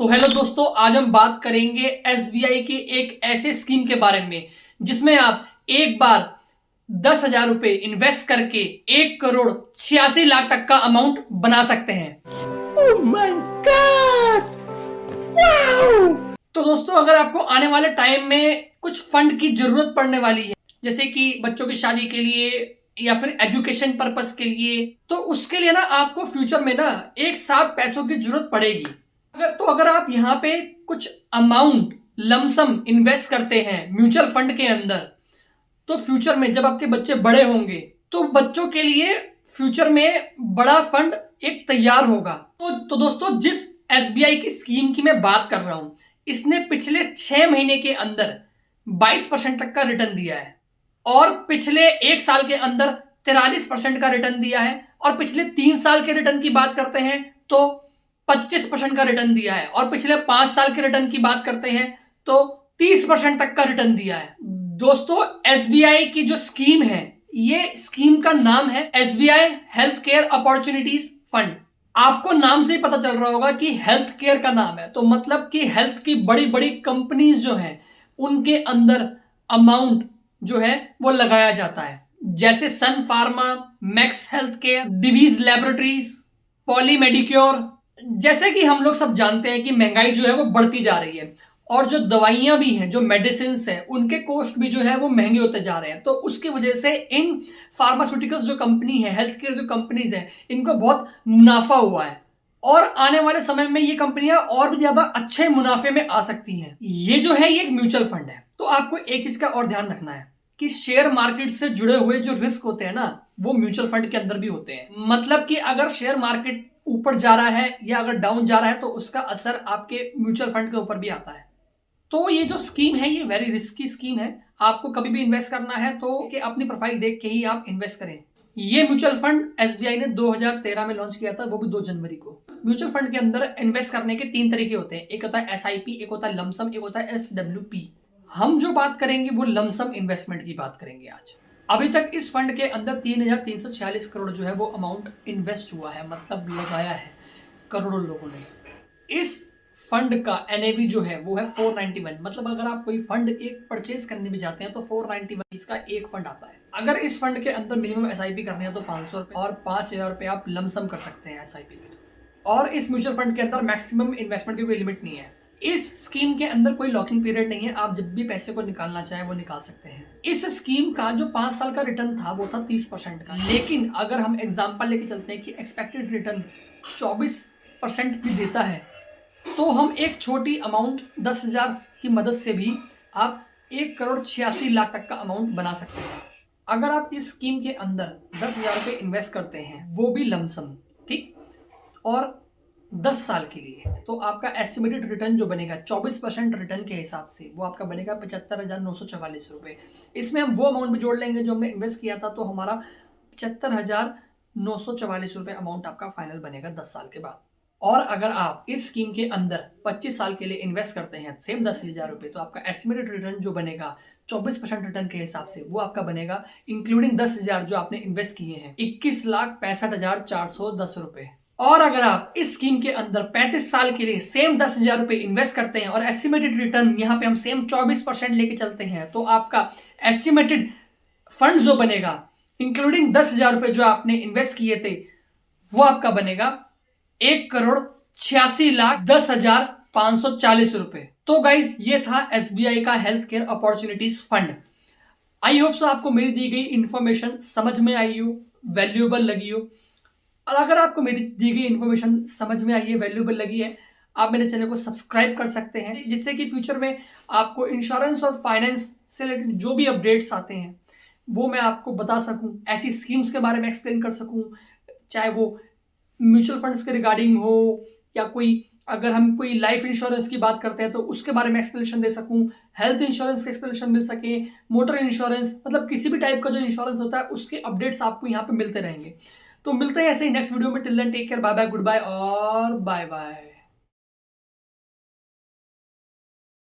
तो हेलो दोस्तों, आज हम बात करेंगे एसबीआई की एक ऐसे स्कीम के बारे में जिसमें आप एक बार 10,000 रुपए इन्वेस्ट करके 1,86,00,000 तक का अमाउंट बना सकते हैं। Oh my God! Wow! तो दोस्तों, अगर आपको आने वाले टाइम में कुछ फंड की जरूरत पड़ने वाली है, जैसे कि बच्चों की शादी के लिए या फिर एजुकेशन पर्पस के लिए, तो उसके लिए ना आपको फ्यूचर में ना एक साथ पैसों की जरूरत पड़ेगी। अगर आप यहाँ पे कुछ अमाउंट लमसम इन्वेस्ट करते हैं म्यूचुअल फंड के अंदर, तो फ्यूचर में जब आपके बच्चे बड़े होंगे तो बच्चों के लिए फ्यूचर में बड़ा फंड एक तैयार होगा। तो दोस्तों, जिस एसबीआई की स्कीम की मैं बात कर रहा हूं, इसने पिछले 6 महीने के अंदर 22% तक का रिटर्न दिया है और पिछले 1 साल के अंदर 43% का रिटर्न दिया है और पिछले 3 साल के रिटर्न की बात करते हैं तो 25% का रिटर्न दिया है और पिछले 5 साल के रिटर्न की बात करते हैं तो 30% तक का रिटर्न दिया है। दोस्तों, एसबीआई की जो स्कीम है, ये स्कीम का नाम है SBI health care opportunities fund. आपको नाम से ही पता चल रहा होगा कि हेल्थ केयर का नाम है, तो मतलब कि हेल्थ की बड़ी बड़ी कंपनीज जो हैं उनके अंदर अमाउंट जो है वो लगाया जाता है, जैसे Sun Pharma, Max health care, Divi's laboratories, Poly Medicure. जैसे कि हम लोग सब जानते हैं कि महंगाई जो है वो बढ़ती जा रही है और जो दवाइयां भी हैं, जो मेडिसिन हैं, उनके कॉस्ट भी जो है वो महंगे होते जा रहे हैं। तो उसकी वजह से इन फार्मास्यूटिकल्स जो कंपनी है, हेल्थ केयर जो कंपनीज है, इनको बहुत मुनाफा हुआ है और आने वाले समय में ये कंपनियां और भी ज्यादा अच्छे मुनाफे में आ सकती हैं। ये जो है ये एक म्यूचुअल फंड है। तो आपको एक चीज का और ध्यान रखना है कि शेयर मार्केट से जुड़े हुए जो रिस्क होते हैं ना, वो म्यूचुअल फंड के अंदर भी होते हैं। मतलब कि अगर शेयर मार्केट ऊपर जा रहा है या अगर डाउन जा रहा है तो उसका असर आपके म्यूचुअल फंड के ऊपर भी आता है। तो ये जो स्कीम है ये वेरी रिस्की स्कीम है। आपको कभी भी इन्वेस्ट करना है तो कि अपनी प्रोफाइल देख के ही आप इन्वेस्ट करें। ये म्यूचुअल फंड एसबीआई ने 2013 में लॉन्च किया था, वो भी 2 जनवरी को। म्यूचुअल फंड के अंदर इन्वेस्ट करने के 3 तरीके होते हैं, एक होता है एसआईपी, एक होता है लमसम, एक होता है एसडब्ल्यूपी। हम जो बात करेंगे वो लमसम इन्वेस्टमेंट की बात करेंगे आज। अभी तक इस फंड के अंदर 3,346 करोड़ जो है वो अमाउंट इन्वेस्ट हुआ है, मतलब लगाया है करोड़ों लोगों ने। इस फंड का एनएवी जो है वो है 491। मतलब अगर आप कोई फंड एक परचेज करने भी जाते हैं तो 491 इसका एक फंड आता है। अगर इस फंड के अंदर मिनिमम एसआईपी करनी है तो 500 रुपए और 5,000 रुपए आप लमसम कर सकते हैं एसआईपी में। और इस म्यूचुअल फंड के अंदर मैक्सिमम इन्वेस्टमेंट की कोई लिमिट नहीं है। इस स्कीम के अंदर कोई लॉकिंग पीरियड नहीं है, आप जब भी पैसे को निकालना चाहें वो निकाल सकते हैं। इस स्कीम का जो 5 साल का रिटर्न था वो था 30% का, लेकिन अगर हम एग्जांपल लेके चलते हैं कि एक्सपेक्टेड रिटर्न 24% भी देता है तो हम एक छोटी अमाउंट 10,000 की मदद से भी आप 1,86,00,000 तक का अमाउंट बना सकते हैं। अगर आप इस स्कीम के अंदर 10,000 रुपए इन्वेस्ट करते हैं, वो भी लमसम, ठीक, और 10 साल के लिए, तो आपका एस्टिमेटेड रिटर्न जो बनेगा 24% रिटर्न के हिसाब से वो आपका बनेगा 75,944 रुपए। इसमें हम वो अमाउंट भी जोड़ लेंगे जो हमने इन्वेस्ट किया था, तो हमारा 75,944 रुपए अमाउंट आपका फाइनल बनेगा 10 साल के बाद। और अगर आप इस स्कीम के अंदर 25 साल के लिए इन्वेस्ट करते हैं सेम 10,000 रुपए, तो आपका एस्टिमेटेड रिटर्न जो बनेगा 24% रिटर्न के हिसाब से वो आपका बनेगा, इंक्लूडिंग 10,000 जो आपने इन्वेस्ट किए हैं, 21,65,410 रुपए। और अगर आप इस स्कीम के अंदर 35 साल के लिए सेम 10,000 रुपए इन्वेस्ट करते हैं और एस्टिमेटेड रिटर्न यहाँ पे हम सेम 24% लेके चलते हैं, तो आपका एस्टिमेटेड फंड जो बनेगा इंक्लूडिंग 10,000 रुपए जो आपने इन्वेस्ट किए थे, वो आपका बनेगा 1,86,10,540 रुपए। तो गाइज, ये था एसबीआई का health care opportunities fund. I hope so आपको मेरी दी गई इंफॉर्मेशन समझ में आई हो, वैल्यूएबल लगी हो। और अगर आपको मेरी दी गई इंफॉर्मेशन समझ में आई है, वैल्यूएबल लगी है, आप मेरे चैनल को सब्सक्राइब कर सकते हैं, जिससे कि फ्यूचर में आपको इंश्योरेंस और फाइनेंस से रिलेटेड जो भी अपडेट्स आते हैं वो मैं आपको बता सकूं, ऐसी स्कीम्स के बारे में एक्सप्लेन कर सकूं, चाहे वो म्यूचुअल फंड्स के रिगार्डिंग हो या कोई, अगर हम कोई लाइफ इंश्योरेंस की बात करते हैं तो उसके बारे में एक्सप्लेनेशन दे सकूं, हेल्थ इंश्योरेंस का एक्सप्लेनेशन मिल सके, मोटर इंश्योरेंस, मतलब किसी भी टाइप का जो इंश्योरेंस होता है उसके अपडेट्स आपको यहाँ पे मिलते रहेंगे। तो मिलते हैं ऐसे ही नेक्स्ट वीडियो में। Till then take care, bye bye, good bye और बाय बाय।